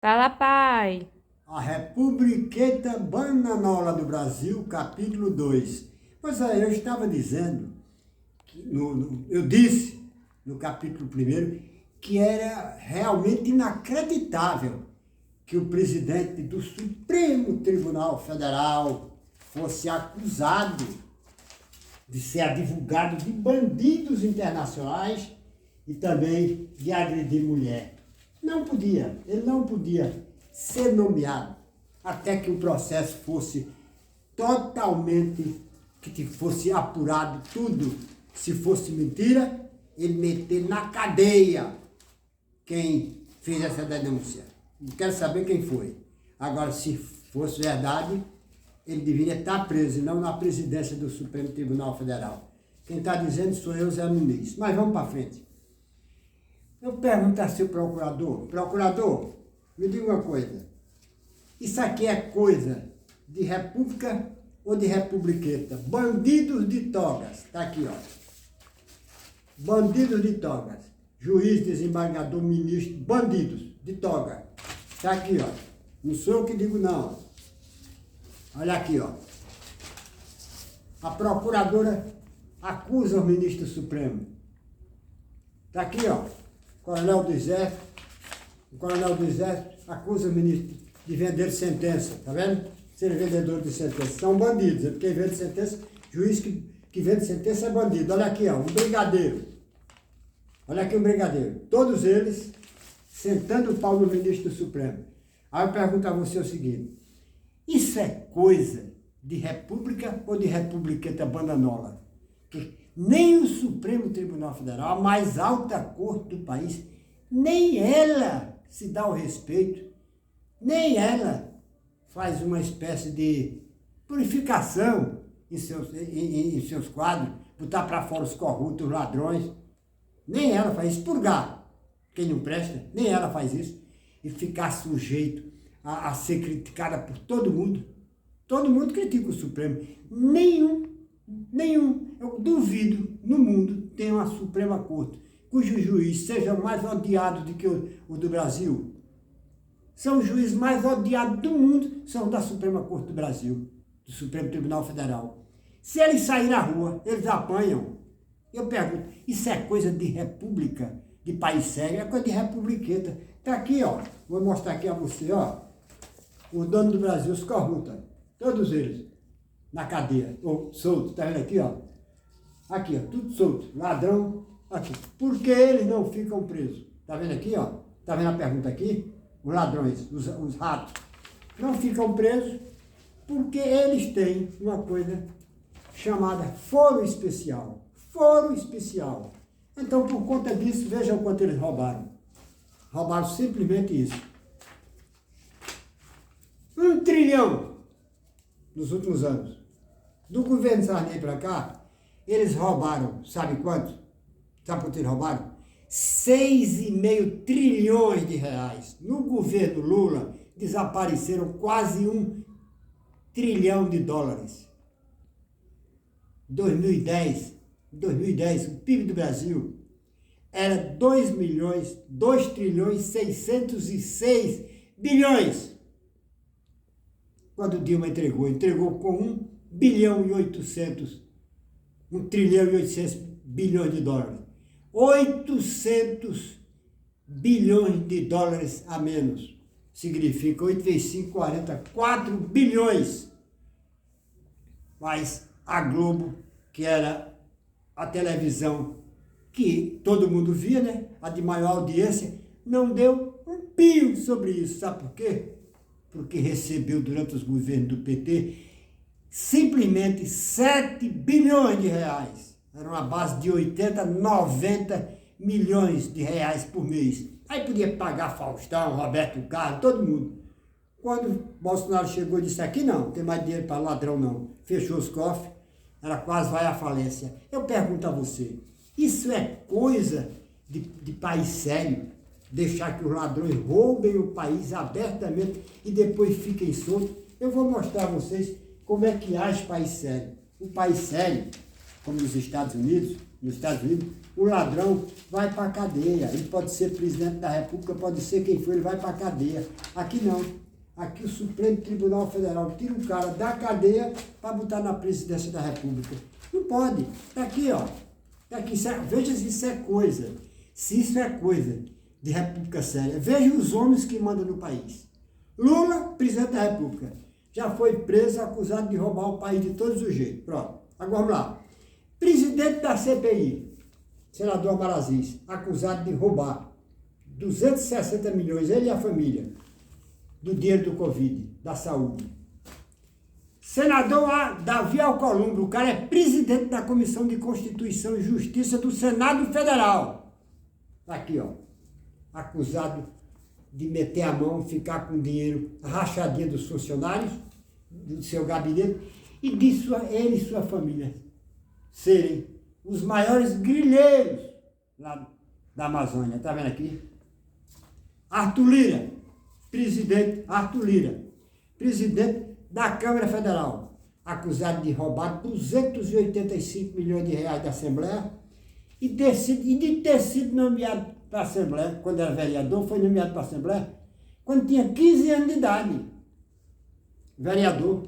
Fala, pai. A Republiqueta Bananola do Brasil, capítulo 2. Pois é, eu estava dizendo, eu disse no capítulo 1 que era realmente inacreditável que o presidente do Supremo Tribunal Federal fosse acusado de ser advogado de bandidos internacionais e também de agredir mulher. Ele não podia ser nomeado até que o processo fosse totalmente, que fosse apurado tudo. Se fosse mentira, ele meter na cadeia quem fez essa denúncia. Não quero saber quem foi. Agora, se fosse verdade, ele deveria estar preso e não na presidência do Supremo Tribunal Federal. Quem está dizendo sou eu, Zé Muniz. Mas vamos para frente. Eu pergunto a seu procurador, me diga uma coisa, isso aqui é coisa de república ou de republiqueta? Bandidos de togas, está aqui, ó. Bandidos de togas, juiz, desembargador, ministro, bandidos de toga, está aqui, ó. Não sou eu que digo não. Olha aqui, ó. A procuradora acusa o ministro Supremo. Está aqui, ó. O coronel do Exército acusa o ministro de vender sentença, tá vendo? Ser vendedor de sentença. São bandidos, é porque vende sentença, juiz que vende sentença é bandido. Olha aqui, ó, um brigadeiro. Olha aqui um brigadeiro. Todos eles sentando o pau no ministro do Supremo. Aí eu pergunto a você o seguinte, isso é coisa de república ou de republiqueta bandanola? Que nem o Supremo Tribunal Federal, a mais alta corte do país, nem ela se dá o respeito, nem ela faz uma espécie de purificação em seus quadros, botar para fora os corruptos, os ladrões, nem ela faz expurgar quem não presta, nem ela faz isso, e ficar sujeito a ser criticada por todo mundo. Todo mundo critica o Supremo, nenhum, eu duvido no mundo tenha uma Suprema Corte cujo juiz seja mais odiado do que o do Brasil. São os juízes mais odiados do mundo, são da Suprema Corte do Brasil, do Supremo Tribunal Federal. Se eles saírem na rua, eles apanham. Eu pergunto, isso é coisa de república, de país sério? É coisa de republiqueta. Está aqui, ó, vou mostrar aqui a você, ó, o dono do Brasil, os corruptos, todos eles, na cadeia, ou solto, tá vendo aqui, ó? Aqui, ó, tudo solto, ladrão, aqui. Por que eles não ficam presos? Tá vendo aqui, ó? Tá vendo a pergunta aqui? Os ladrões, os ratos, não ficam presos porque eles têm uma coisa chamada foro especial. Foro especial. Então, por conta disso, vejam o quanto eles roubaram. Roubaram simplesmente isso. 1 trilhão nos últimos anos. Do governo Sarney para cá, eles roubaram, sabe quanto? Sabe quanto eles roubaram? 6,5 trilhões de reais. No governo Lula, desapareceram quase 1 trilhão de dólares. 2010, o PIB do Brasil era 2 trilhões 606 bilhões. Quando Dilma entregou com 1 bilhão e 800, 1 trilhão e 800 bilhões de dólares. 800 bilhões de dólares a menos. Significa 8 vezes 5, 40, 4 bilhões. Mas a Globo, que era a televisão que todo mundo via, né? A de maior audiência, não deu um pio sobre isso. Sabe por quê? Porque recebeu durante os governos do PT simplesmente 7 bilhões de reais. Era uma base de 80, 90 milhões de reais por mês. Aí podia pagar Faustão, Roberto Carlos, todo mundo. Quando Bolsonaro chegou e disse aqui não tem mais dinheiro para ladrão não, fechou os cofres, ela quase vai à falência. Eu pergunto a você, isso é coisa de país sério? Deixar que os ladrões roubem o país abertamente e depois fiquem soltos? Eu vou mostrar a vocês como é que age país sério. Um país sério, como os Estados Unidos, nos Estados Unidos, o ladrão vai para a cadeia. Ele pode ser presidente da República, pode ser quem for, ele vai para a cadeia. Aqui não. Aqui o Supremo Tribunal Federal tira o cara da cadeia para botar na presidência da República. Não pode. Está aqui, ó. Tá aqui. Veja se isso é coisa. Se isso é coisa de república séria. Veja os homens que mandam no país. Lula, presidente da República. Já foi preso, acusado de roubar o país de todos os jeitos. Pronto. Agora vamos lá. Presidente da CPI, senador Omar Aziz, acusado de roubar 260 milhões, ele e a família, do dinheiro do Covid, da saúde. Senador Davi Alcolumbre, o cara é presidente da Comissão de Constituição e Justiça do Senado Federal. Tá aqui, ó. Acusado de meter a mão, ficar com dinheiro, a rachadinha dos funcionários, do seu gabinete, e de ele e sua família serem os maiores grileiros lá da Amazônia. Tá vendo aqui? Arthur Lira, presidente da Câmara Federal, acusado de roubar 285 milhões de reais da Assembleia e de ter sido nomeado para a Assembleia, quando era vereador, foi nomeado para a Assembleia, quando tinha 15 anos de idade. Vereador.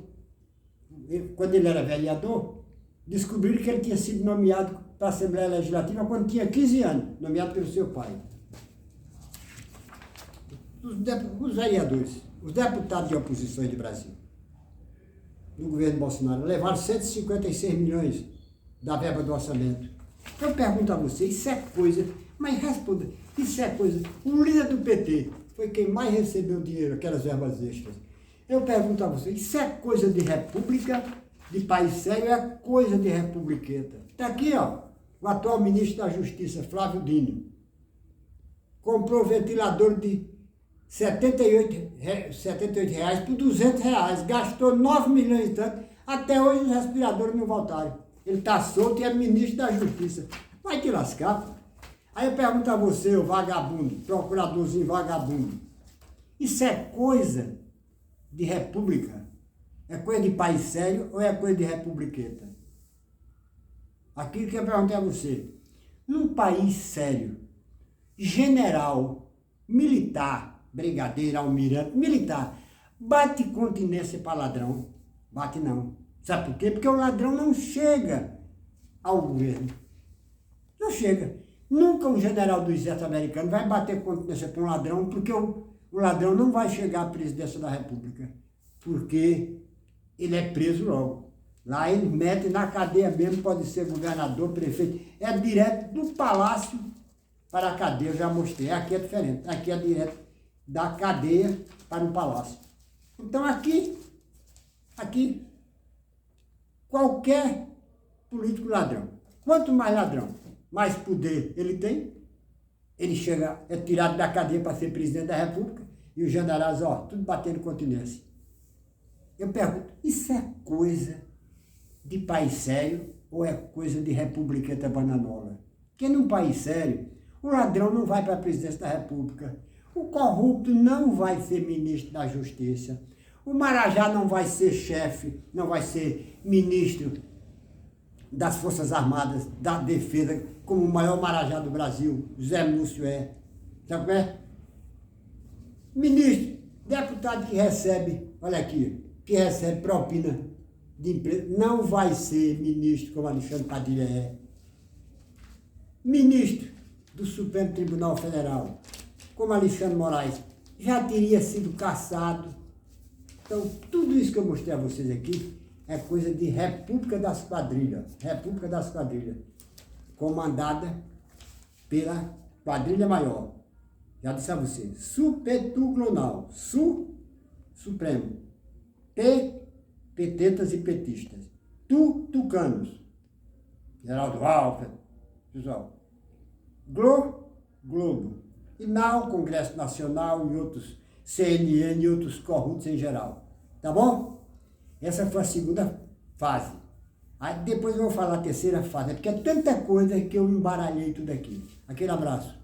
Quando ele era vereador, descobriram que ele tinha sido nomeado para a Assembleia Legislativa quando tinha 15 anos, nomeado pelo seu pai. Os vereadores, os deputados de oposições do Brasil, do governo Bolsonaro, levaram 156 milhões da verba do orçamento. Eu pergunto a você, isso é coisa, mas responda, isso é coisa, o líder do PT foi quem mais recebeu dinheiro, aquelas verbas extras. Eu pergunto a você, isso é coisa de república, de país sério, é coisa de republiqueta. Está aqui, ó, o atual ministro da Justiça, Flávio Dino, comprou ventilador de 78 reais por 200 reais, gastou 9 milhões e tanto, até hoje os respiradores não voltaram. Ele está solto e é ministro da Justiça. Vai te lascar, pô. Aí eu pergunto a você, o vagabundo, procuradorzinho vagabundo, isso é coisa de república? É coisa de país sério ou é coisa de republiqueta? Aquilo que eu perguntei a você. Num país sério, general, militar, brigadeiro, almirante, militar, bate continência para ladrão? Bate não. Sabe por quê? Porque o ladrão não chega ao governo. Não chega. Nunca um general do exército americano vai bater continência para um ladrão, porque o ladrão não vai chegar à presidência da República, porque ele é preso logo. Lá ele mete na cadeia mesmo, pode ser governador, prefeito, é direto do palácio para a cadeia, eu já mostrei. Aqui é diferente, aqui é direto da cadeia para o palácio. Então aqui, qualquer político ladrão, quanto mais ladrão, mais poder ele tem, ele chega, é tirado da cadeia para ser presidente da República, e os generais, ó, tudo batendo continência. Eu pergunto, isso é coisa de país sério ou é coisa de republiqueta bananola? Porque num país sério, o ladrão não vai para a presidência da República, o corrupto não vai ser ministro da Justiça, o Marajá não vai ser chefe, não vai ser ministro das Forças Armadas, da Defesa, como o maior Marajá do Brasil, Zé Múcio é. Sabe qual é? Ministro, deputado que recebe, olha aqui, que recebe propina de empresa, não vai ser ministro como Alexandre Padilha é. Ministro do Supremo Tribunal Federal, como Alexandre Moraes, já teria sido cassado. Então, tudo isso que eu mostrei a vocês aqui é coisa de República das Quadrilhas, comandada pela quadrilha maior. Já disse a você, Supetuglonal, Supremo, petetas e petistas, tucanos, Geraldo Alckmin, pessoal, Globo, e não Congresso Nacional e outros, CNN e outros corruptos em geral, tá bom? Essa foi a segunda fase. Aí depois eu vou falar a terceira fase, porque é tanta coisa que eu embaralhei tudo aqui. Aquele abraço.